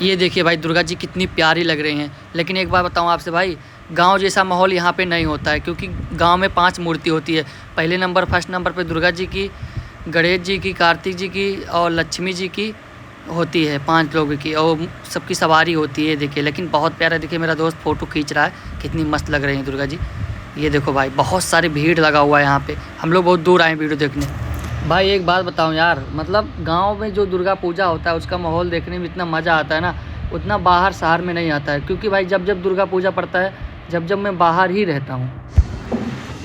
ये देखिए भाई दुर्गा जी कितनी प्यारी लग रही हैं। लेकिन एक बात बताऊं आपसे भाई, गांव जैसा माहौल यहाँ पे नहीं होता है, क्योंकि गांव में 5 मूर्ति होती है। पहले नंबर फर्स्ट नंबर पे दुर्गा जी की, गणेश जी की, कार्तिक जी की और लक्ष्मी जी की होती है, 5 लोगों की, और सबकी सवारी होती है। देखिए लेकिन बहुत प्यारा, देखिए मेरा दोस्त फ़ोटो खींच रहा है, कितनी मस्त लग रही है दुर्गा जी। ये देखो भाई बहुत सारी भीड़ लगा हुआ है यहाँ पे। हम लोग बहुत दूर आए वीडियो देखने। भाई एक बात बताऊं यार, मतलब गांव में जो दुर्गा पूजा होता है उसका माहौल देखने में इतना मज़ा आता है ना, उतना बाहर शहर में नहीं आता है। क्योंकि भाई जब जब दुर्गा पूजा पड़ता है, जब जब मैं बाहर ही रहता हूँ।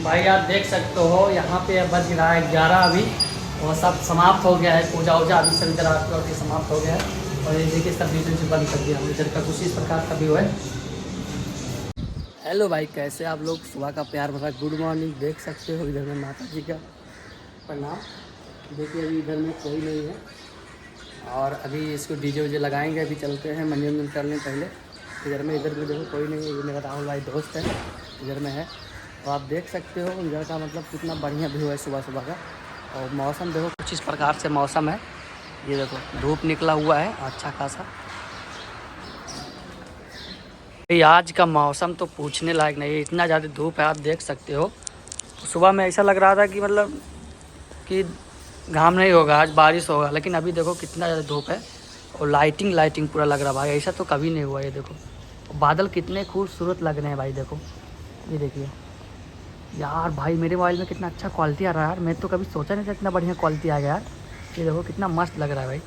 भाई आप देख सकते हो यहाँ पे बज रहा है 11 अभी, और सब समाप्त हो गया है पूजा वूजा, अभी सभी तरह समाप्त हो गया है। और ये देखिए सब वीडियो बंद कर दिया, इधर का कुछ इस प्रकार का व्यू है। हेलो भाई, कैसे आप लोग? सुबह का प्यार भरा गुड मॉर्निंग। देख सकते हो इधर में माता जी का प्रणाम। देखिए अभी इधर में कोई नहीं है, और अभी इसको डीजे वीजे लगाएंगे। अभी चलते हैं मंदिर कर लें पहले। इधर में देखो कोई नहीं है। ये मेरा राहुल भाई दोस्त है, इधर में है। तो आप देख सकते हो इधर का मतलब कितना बढ़िया व्यू है सुबह सुबह का। और मौसम देखो कुछ इस प्रकार से मौसम है। ये देखो धूप निकला हुआ है अच्छा खासा। आज का मौसम तो पूछने लायक नहीं है, इतना ज़्यादा धूप है, आप देख सकते हो। सुबह में ऐसा लग रहा था कि मतलब कि घाम नहीं होगा, आज बारिश होगा, लेकिन अभी देखो कितना ज़्यादा धूप है। और लाइटिंग पूरा लग रहा भाई, ऐसा तो कभी नहीं हुआ। ये देखो बादल कितने खूबसूरत लग रहे हैं भाई, देखो ये देखिए यार। भाई मेरे मोबाइल में कितना अच्छा क्वालिटी आ रहा है यार, मैं तो कभी सोचा नहीं था इतना बढ़िया क्वालिटी आ गया यार। ये देखो कितना मस्त लग रहा है भाई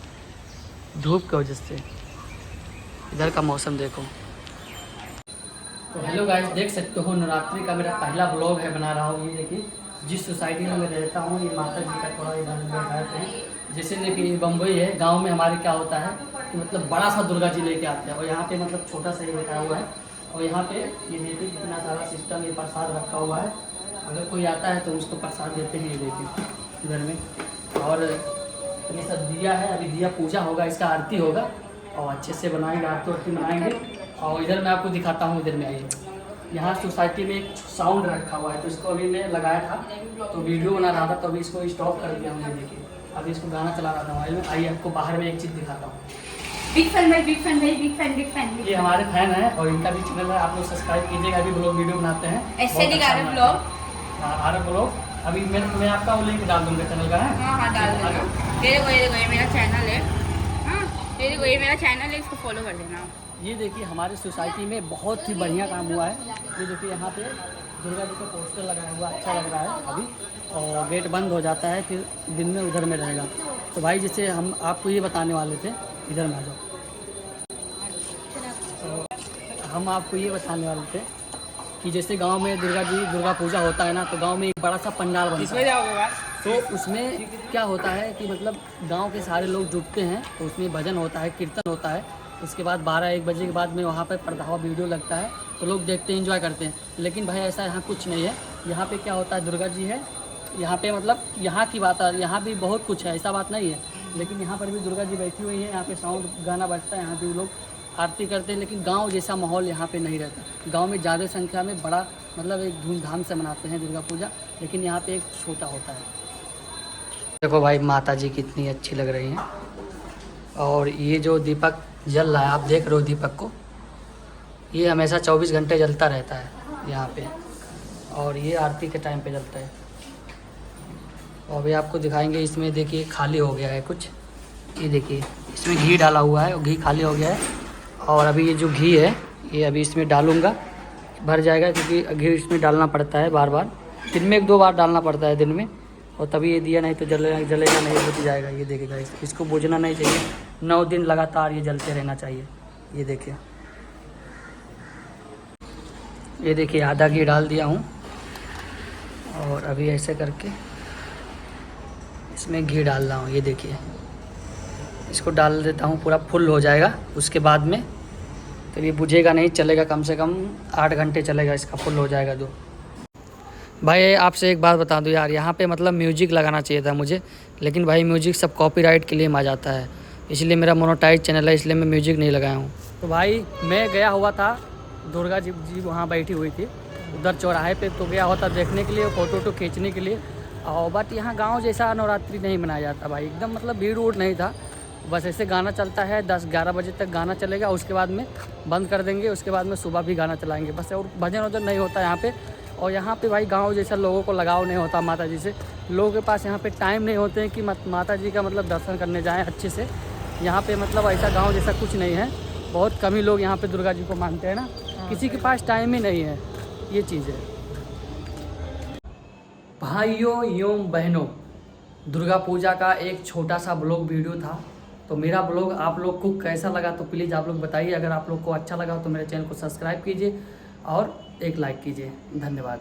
धूप की वजह से। इधर का मौसम देखो। तो हेलो गाइस, देख सकते हो नवरात्रि का मेरा पहला ब्लॉग है बना रहा हूँ। ये देखिए जिस सोसाइटी में मैं रहता हूँ, ये माता जी का थोड़ा इधर लगाते हैं। जैसे देखिए बम्बई है, गांव में हमारे क्या होता है कि मतलब बड़ा सा दुर्गा जी लेके आते हैं, और यहाँ पे मतलब छोटा सा ही बैठा हुआ है। और यहाँ पे ये देखिए कितना सारा सिस्टम, ये प्रसाद रखा हुआ है। अगर कोई आता है तो उसको प्रसाद देते हैं। ये देखिए इधर में, और ये सब दिया है। अभी दिया पूजा होगा, इसका आरती होगा, और अच्छे से बनाएंगे, आरती वारती बनाएंगे। और इधर मैं आपको दिखाता हूँ, इधर में आइए। यहाँ सोसाइटी में एक साउंड रखा हुआ है, तो इसको अभी मैं लगाया था, तो वीडियो बना रहा था, तो अभी इसको स्टॉप कर दिया हमने। देखिए अभी इसको गाना चला रहा था मोबाइल में। आइए आपको बाहर में एक चीज़ दिखाता हूँ। बिग फैन भाई, बिग फैन भाई, बिग फैन, बिग फैन। ये हमारे फैन है, और इनका भी चैनल है, आप लोग सब्सक्राइब कीजिएगा। अभी ब्लॉग वीडियो बनाते हैं, ऐसे दिखा ब्लॉग। आ रहा ब्लॉग। अभी मैं आपका वो लिंक डाल दूँगा चैनल का है। हाँ डाल देना। देखो ये मेरा चैनल है। हाँ देखो ये मेरा चैनल है, इसको फॉलो कर देना। ये देखिए हमारी सोसाइटी में बहुत ही बढ़िया काम हुआ है। ये देखिए यहाँ पे दुर्गा जी का पोस्टर लगाया हुआ, अच्छा लग रहा है अभी। और गेट बंद हो जाता है, फिर दिन में उधर में रहेगा। तो भाई जैसे हम आपको ये बताने वाले थे, इधर में आ जाओ। तो हम आपको ये बताने वाले थे कि जैसे गांव में दुर्गा पूजा होता है ना, तो गांव में एक बड़ा सा पंडाल बनता है। तो उसमें क्या होता है कि मतलब गांव के सारे लोग जुटते हैं, तो उसमें भजन होता है, कीर्तन होता है। उसके बाद 12-1 बजे के बाद में वहाँ पर प्रभाव वीडियो लगता है, तो लोग देखते हैं, एंजॉय करते हैं। लेकिन भाई ऐसा यहाँ कुछ नहीं है। यहाँ पे क्या होता है, दुर्गा जी है यहाँ पे, मतलब यहाँ की बात है, यहाँ भी बहुत कुछ है, ऐसा बात नहीं है। लेकिन यहाँ पर भी दुर्गा जी बैठी हुई है, यहाँ पे साउंड गाना बजता है, यहाँ भी लोग आरती करते हैं। लेकिन गांव जैसा माहौल यहाँ पे नहीं रहता। गांव में ज़्यादा संख्या में बड़ा मतलब एक धूमधाम से मनाते हैं दुर्गा पूजा, लेकिन यहाँ पे एक छोटा होता है। देखो भाई माता जी कितनी अच्छी लग रही हैं। और ये जो दीपक जल रहा है, आप देख रहे हो दीपक को, ये हमेशा 24 घंटे जलता रहता है यहाँ पे, और ये आरती के टाइम पे जलता है। और अभी आपको दिखाएंगे, इसमें देखिए खाली हो गया है कुछ। ये देखिए इसमें घी डाला हुआ है, और घी खाली हो गया है। और अभी ये जो घी है, ये अभी इसमें डालूँगा, भर जाएगा, क्योंकि घी इसमें डालना पड़ता है बार बार, दिन में 1-2 बार डालना पड़ता है दिन में। और तभी ये दिया, नहीं तो जलेगा नहीं, बुझ जाएगा। ये देखिएगा, इसको बुझना नहीं चाहिए, 9 दिन लगातार ये जलते रहना चाहिए। ये देखिए आधा घी डाल दिया हूँ, और अभी ऐसे करके इसमें घी डाल रहा हूँ। ये देखिए इसको डाल देता हूँ, पूरा फुल हो जाएगा। उसके बाद में तो ये बुझेगा नहीं, चलेगा कम से कम 8 घंटे चलेगा, इसका फुल हो जाएगा तो। भाई आपसे एक बात बता दूं यार, यहाँ पे मतलब म्यूजिक लगाना चाहिए था मुझे, लेकिन भाई म्यूजिक सब कॉपीराइट के लिए आ जाता है, इसलिए मेरा मोनेटाइज चैनल है, इसलिए मैं म्यूजिक नहीं लगाया हूँ। तो भाई मैं गया हुआ था, दुर्गा जी वहाँ बैठी हुई थी उधर चौराहे पे, तो गया हुआ था देखने के लिए, फ़ोटो खींचने के लिए। और बट यहाँ गाँव जैसा नवरात्रि नहीं मनाया जाता भाई, एकदम मतलब भीड़ उड़ नहीं था, बस ऐसे गाना चलता है, 10-11 बजे तक गाना चलेगा, उसके बाद में बंद कर देंगे, उसके बाद में सुबह भी गाना चलाएंगे बस। और भजन वजन नहीं होता यहाँ पे। और यहाँ पे भाई गांव जैसा लोगों को लगाव नहीं होता माता जी से। लोगों के पास यहाँ पे टाइम नहीं होते हैं कि माता जी का मतलब दर्शन करने जाएँ अच्छे से। यहाँ पे मतलब ऐसा गाँव जैसा कुछ नहीं है। बहुत कम ही लोग यहाँ पे दुर्गा जी को मानते हैं ना, किसी के पास टाइम ही नहीं है, ये चीज़ है। भाइयों एवं बहनों, दुर्गा पूजा का एक छोटा सा ब्लॉग वीडियो था। तो मेरा ब्लॉग आप लोग को कैसा लगा तो प्लीज़ आप लोग बताइए। अगर आप लोग को अच्छा लगा तो मेरे चैनल को सब्सक्राइब कीजिए और एक लाइक कीजिए। धन्यवाद।